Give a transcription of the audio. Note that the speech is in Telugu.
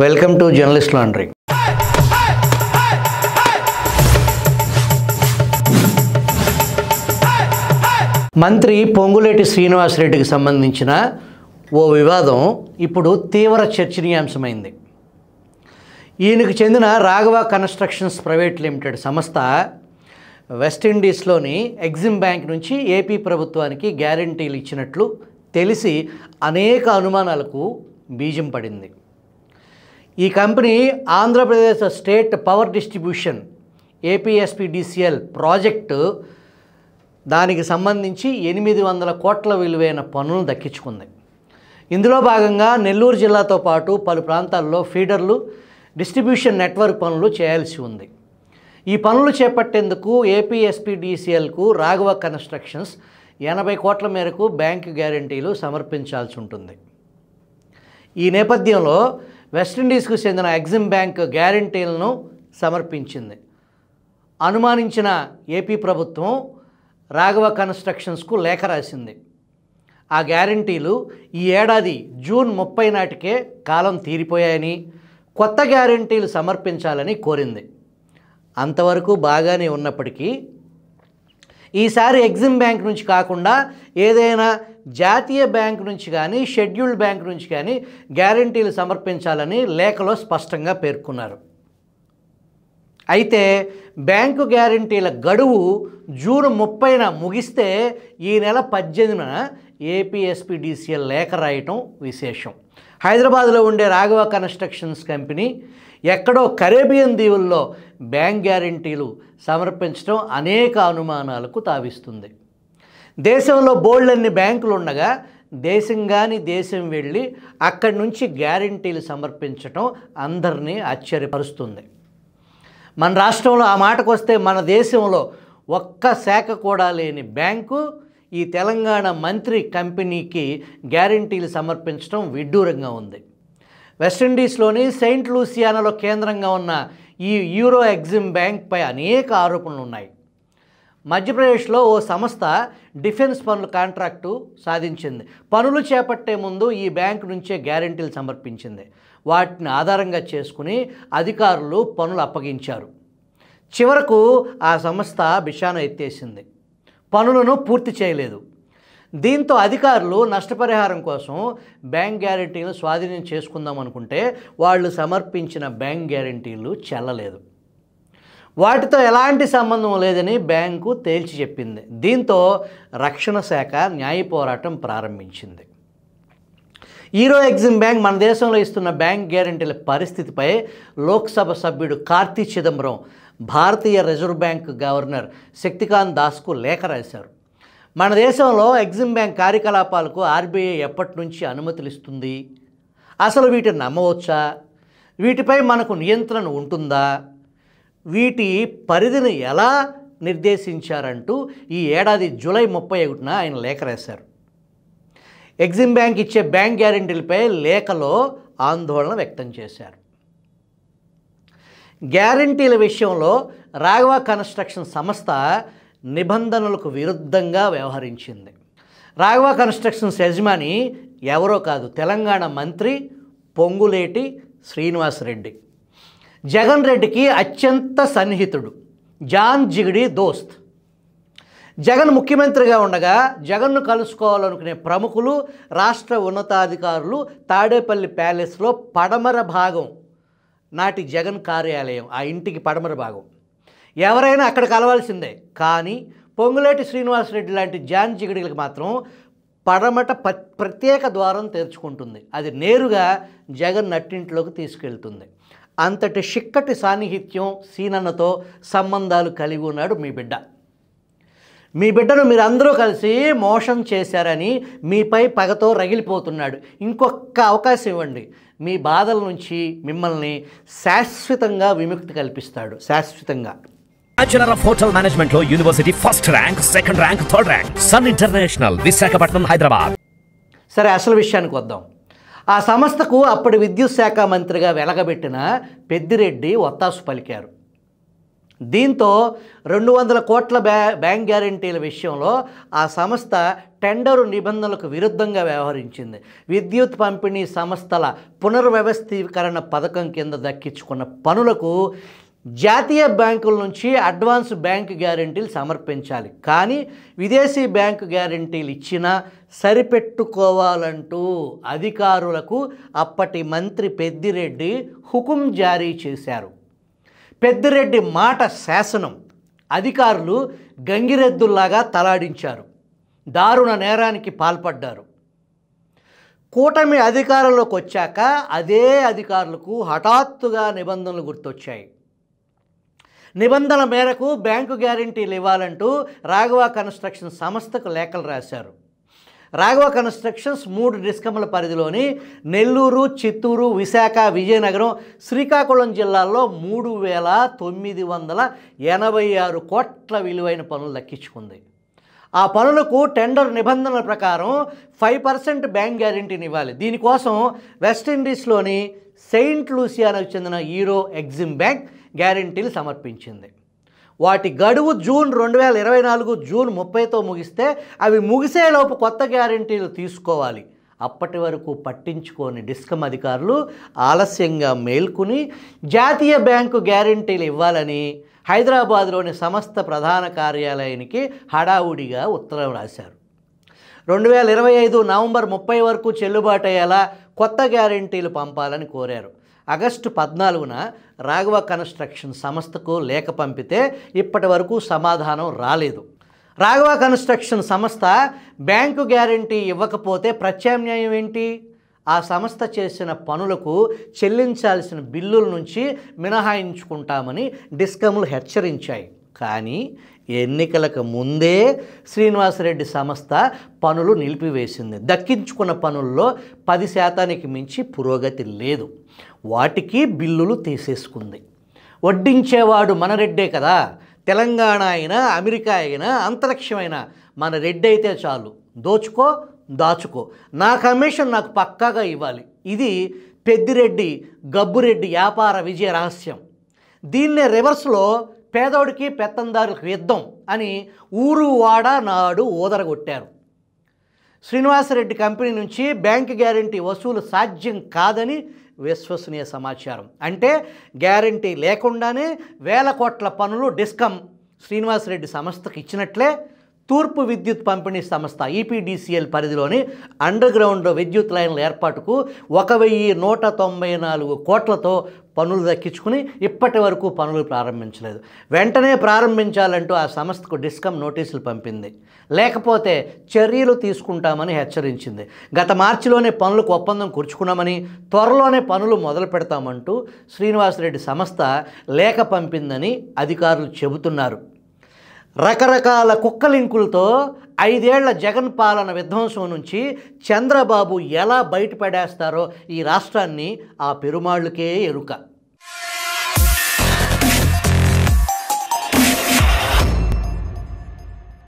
Welcome to journalist laundry. మంత్రి పొంగులేటి శ్రీనివాసరెడ్డికి సంబంధించిన ఓ వివాదం ఇప్పుడు తీవ్ర చర్చనీయాంశమైంది. ఈయనకు చెందిన రాఘవ కన్స్ట్రక్షన్స్ ప్రైవేట్ లిమిటెడ్ సంస్థ వెస్టిండీస్లోని ఎగ్జిమ్ బ్యాంక్ నుంచి ఏపీ ప్రభుత్వానికి గ్యారంటీలు ఇచ్చినట్లు తెలిసి అనేక అనుమానాలకు బీజం పడింది. ఈ company Andhra Pradesh state power distribution APSPDCL project దానికి సంబంధించి 800 కోట్ల విలువైన పనులను దక్కించుకుంది. ఇందులో భాగంగా నెల్లూరు జిల్లాతో పాటు పలు ప్రాంతాల్లో ఫీడర్లు, డిస్ట్రిబ్యూషన్ నెట్వర్క్ పనులు చేయాల్సి ఉంది. ఈ పనులు చేపట్టేందుకు ఏపీఎస్పీడీసీఎల్కు రాఘవ కన్స్ట్రక్షన్స్ 80 కోట్ల మేరకు బ్యాంకు గ్యారంటీలు సమర్పించాల్సి ఉంటుంది. ఈ నేపథ్యంలో వెస్టిండీస్కు చెందిన ఎగ్జిమ్ బ్యాంక్ గ్యారంటీలను సమర్పించింది. అనుమానించిన ఏపీ ప్రభుత్వం రాఘవ కన్స్ట్రక్షన్స్కు లేఖ రాసింది. ఆ గ్యారంటీలు ఈ ఏడాది జూన్ 30 నాటికే కాలం తీరిపోయాయని, కొత్త గ్యారంటీలు సమర్పించాలని కోరింది. అంతవరకు బాగానే ఉన్నప్పటికీ ఈసారి ఎగ్జిమ్ బ్యాంక్ నుంచి కాకుండా ఏదైనా జాతీయ బ్యాంక్ నుంచి కానీ, షెడ్యూల్డ్ బ్యాంక్ నుంచి కానీ గ్యారంటీలు సమర్పించాలని లేఖలో స్పష్టంగా పేర్కొన్నారు. అయితే బ్యాంకు గ్యారంటీల గడువు జూన్ 30న ముగిస్తే ఈ నెల 18న ఏపీఎస్పీడీసీఎల్ లేఖ రాయటం విశేషం. హైదరాబాద్లో ఉండే రాఘవ కన్స్ట్రక్షన్స్ కంపెనీ ఎక్కడో కరేబియన్ దీవుల్లో బ్యాంక్ గ్యారంటీలు సమర్పించడం అనేక అనుమానాలకు తావిస్తుంది. దేశంలో బోల్డన్ని బ్యాంకులు ఉండగా దేశం వెళ్ళి అక్కడి నుంచి గ్యారంటీలు సమర్పించడం అందరినీ ఆశ్చర్యపరుస్తుంది. మన రాష్ట్రంలో ఆ మాటకు వస్తే మన దేశంలో ఒక్క శాఖ కూడా లేని బ్యాంకు ఈ తెలంగాణ మంత్రి కంపెనీకి గ్యారంటీలు సమర్పించడం విడ్డూరంగా ఉంది. వెస్టిండీస్లోని సెయింట్ లూసియానాలో కేంద్రంగా ఉన్న ఈ యూరో ఎగ్జిమ్ బ్యాంక్పై అనేక ఆరోపణలు ఉన్నాయి. మధ్యప్రదేశ్లో ఓ సంస్థ డిఫెన్స్ పనుల కాంట్రాక్టు సాధించింది. పనులు చేపట్టే ముందు ఈ బ్యాంకు నుంచే గ్యారంటీలు సమర్పించింది. వాటిని ఆధారంగా చేసుకుని అధికారులు పనులు అప్పగించారు. చివరకు ఆ సంస్థ బిషాన ఎత్తేసింది, పనులను పూర్తి చేయలేదు. దీంతో అధికారులు నష్టపరిహారం కోసం బ్యాంక్ గ్యారంటీలు స్వాధీనం చేసుకుందాం అనుకుంటే వాళ్ళు సమర్పించిన బ్యాంక్ గ్యారంటీలు చెల్లలేదు. వాటితో ఎలాంటి సంబంధం లేదని బ్యాంకు తేల్చి చెప్పింది. దీంతో రక్షణ శాఖ న్యాయ పోరాటం ప్రారంభించింది. యూరో ఎగ్జిమ్ బ్యాంక్ మన దేశంలో ఇస్తున్న బ్యాంక్ గ్యారంటీల పరిస్థితిపై లోక్సభ సభ్యుడు కార్తీ చిదంబరం భారతీయ రిజర్వ్ బ్యాంక్ గవర్నర్ శక్తికాంత్ దాస్కు లేఖ రాశారు. మన దేశంలో ఎగ్జిమ్ బ్యాంక్ కార్యకలాపాలకు ఆర్బీఐ ఎప్పటి నుంచి అనుమతులు ఇస్తుంది, అసలు వీటిని నమ్మవచ్చా, వీటిపై మనకు నియంత్రణ ఉంటుందా, వీటి పరిధిని ఎలా నిర్దేశించారంటూ ఈ ఏడాది జూలై 31న ఆయన లేఖ రాశారు. ఎగ్జిమ్ బ్యాంక్ ఇచ్చే బ్యాంక్ గ్యారంటీలపై లేఖలో ఆందోళన వ్యక్తం చేశారు. గ్యారంటీల విషయంలో రాఘవ కన్స్ట్రక్షన్ సంస్థ నిబంధనలకు విరుద్ధంగా వ్యవహరించింది. రాఘవ కన్స్ట్రక్షన్స్ యజమాని ఎవరో కాదు, తెలంగాణ మంత్రి పొంగులేటి శ్రీనివాసరెడ్డి. జగన్ రెడ్డికి అత్యంత సన్నిహితుడు, జాన్ జిగిడి దోస్త్. జగన్ ముఖ్యమంత్రిగా ఉండగా జగన్ను కలుసుకోవాలనుకునే ప్రముఖులు, రాష్ట్ర ఉన్నతాధికారులు తాడేపల్లి ప్యాలెస్లో పడమర భాగం నాటి జగన్ కార్యాలయం, ఆ ఇంటికి పడమర భాగం, ఎవరైనా అక్కడ కలవాల్సిందే. కానీ పొంగులేటి శ్రీనివాసరెడ్డి లాంటి జాన్ జిగిడిలకు మాత్రం పడమట ప్రత్యేక ద్వారం తెరుచుకుంటుంది. అది నేరుగా జగన్ నట్టింట్లోకి తీసుకెళ్తుంది. అంతటి చిక్కటి సాన్నిహిత్యం సీనన్నతో సంబంధాలు కలిగి ఉన్నాడు మీ బిడ్డ. మీ బిడ్డను మీరందరూ కలిసి మోసం చేశారని మీపై పగతో రగిలిపోతున్నాడు. ఇంకొక అవకాశం ఇవ్వండి, మీ బాధల నుంచి మిమ్మల్ని శాశ్వతంగా విముక్తి కల్పిస్తాడు. శాశ్వతంగా. బ్యాచులర్ ఆఫ్ హోటల్ మేనేజ్మెంట్ లో university first rank, second rank, third rank, sun international, Visakhapatnam, Hyderabad. సరే, అసలు విషయానికి వద్దాం. ఆ సంస్థకు అప్పటి విద్యుత్ శాఖ మంత్రిగా వెలగబెట్టిన పెద్దిరెడ్డి ఒత్తాసు పలికారు. దీంతో 200 కోట్ల బ్యాంక్ గ్యారంటీల విషయంలో ఆ సంస్థ టెండరు నిబంధనలకు విరుద్ధంగా వ్యవహరించింది. విద్యుత్ పంపిణీ సంస్థల పునర్వ్యవస్థీకరణ పథకం కింద దక్కించుకున్న పనులకు జాతీయ బ్యాంకుల నుంచి అడ్వాన్స్ బ్యాంక్ గ్యారెంటీలు సమర్పించాలి. కానీ విదేశీ బ్యాంకు గ్యారెంటీలు ఇచ్చినా సరిపెట్టుకోవాలంటూ అధికారులకు అప్పటి మంత్రి పెద్దిరెడ్డి హుకుం జారీ చేశారు. పెద్దిరెడ్డి మాట శాసనం. అధికారులు గంగిరెద్దుల్లాగా తలాడించారు. దారుణ నేరానికి పాల్పడ్డారు. కూటమి అధికారంలోకి వచ్చాక అదే అధికారులకు హఠాత్తుగా నిబంధనలు గుర్తొచ్చాయి. నిబంధనల మేరకు బ్యాంకు గ్యారెంటీలు ఇవ్వాలంటూ రాఘవ కన్స్ట్రక్షన్ సంస్థకు లేఖలు రాశారు. రాఘవ కన్స్ట్రక్షన్స్ 3 డిస్కమ్ల పరిధిలోని నెల్లూరు, చిత్తూరు, విశాఖ, విజయనగరం, శ్రీకాకుళం జిల్లాల్లో 3,986 కోట్ల విలువైన పనులు దక్కించుకుంది. ఆ పనులకు టెండర్ నిబంధనల ప్రకారం 5% బ్యాంక్ గ్యారెంటీని ఇవ్వాలి. దీనికోసం వెస్టిండీస్లోని సెయింట్ లూసియానాకు చెందిన యూరో ఎగ్జిమ్ బ్యాంక్ గ్యారెంటీలు సమర్పించింది. వాటి గడువు జూన్ 2024 జూన్ 30తో ముగిస్తే అవి ముగిసేలోపు కొత్త గ్యారెంటీలు తీసుకోవాలి. అప్పటి వరకు పట్టించుకోని డిస్కమ్ అధికారులు ఆలస్యంగా మేల్కొని జాతీయ బ్యాంకు గ్యారెంటీలు ఇవ్వాలని హైదరాబాద్లోని సంస్థ ప్రధాన కార్యాలయానికి హడావుడిగా ఉత్తరం రాశారు. 2025 నవంబర్ 30 వరకు చెల్లుబాటు అయ్యేలా కొత్త గ్యారెంటీలు పంపాలని కోరారు. ఆగస్టు 14న రాఘవ కన్స్ట్రక్షన్ సంస్థకు లేఖ పంపితే ఇప్పటి వరకు సమాధానం రాలేదు. రాఘవ కన్స్ట్రక్షన్ సంస్థ బ్యాంకు గ్యారెంటీ ఇవ్వకపోతే ప్రత్యామ్నాయం ఏంటి? ఆ సంస్థ చేసిన పనులకు చెల్లించాల్సిన బిల్లుల నుంచి మినహాయించుకుంటామని డిస్కమ్లు హెచ్చరించాయి. కానీ ఎన్నికలకు ముందే శ్రీనివాసరెడ్డి సంస్థ పనులు నిలిపివేసింది. దక్కించుకున్న పనుల్లో 10% మించి పురోగతి లేదు. వాటికి బిల్లులు తీసేసుకుంది. వడ్డించేవాడు మన రెడ్డే కదా. తెలంగాణ అయినా, అమెరికా అయినా, అంతరిక్షమైనా మన రెడ్డి అయితే చాలు. దోచుకో, దాచుకో, నా కమిషన్ నాకు పక్కాగా ఇవ్వాలి. ఇది పెద్దిరెడ్డి, గబ్బురెడ్డి వ్యాపార విజయ రహస్యం. దీన్నే రివర్స్లో పేదోడికి పెత్తందారులకు యుద్ధం అని ఊరు వాడ నాడు ఊదరగొట్టారు. శ్రీనివాసరెడ్డి కంపెనీ నుంచి బ్యాంక్ గ్యారెంటీ వసూలు సాధ్యం కాదని విశ్వసనీయ సమాచారం. అంటే గ్యారెంటీ లేకుండానే వేల కోట్ల పనులు డిస్కమ్ శ్రీనివాసరెడ్డి సంస్థకు ఇచ్చినట్లే. తూర్పు విద్యుత్ పంపిణీ సంస్థ ఈపీడీసీఎల్ పరిధిలోని అండర్ గ్రౌండ్ విద్యుత్ లైన్ల ఏర్పాటుకు 1,194 కోట్లతో పనులు దక్కించుకుని ఇప్పటి వరకు పనులు ప్రారంభించలేదు. వెంటనే ప్రారంభించాలంటూ ఆ సంస్థకు డిస్కమ్ నోటీసులు పంపింది. లేకపోతే చర్యలు తీసుకుంటామని హెచ్చరించింది. గత మార్చిలోనే పనులకు ఒప్పందం కూర్చుకున్నామని, త్వరలోనే పనులు మొదలు పెడతామంటూ శ్రీనివాసరెడ్డి సంస్థ లేఖ పంపిందని అధికారులు చెబుతున్నారు. రకరకాల కుక్కలింకులతో 5 ఏళ్ల జగన్ పాలన విధ్వంసం నుంచి చంద్రబాబు ఎలా బయటపడేస్తారో ఈ రాష్ట్రాన్ని ఆ పెరుమాళ్ళకే ఎరుక.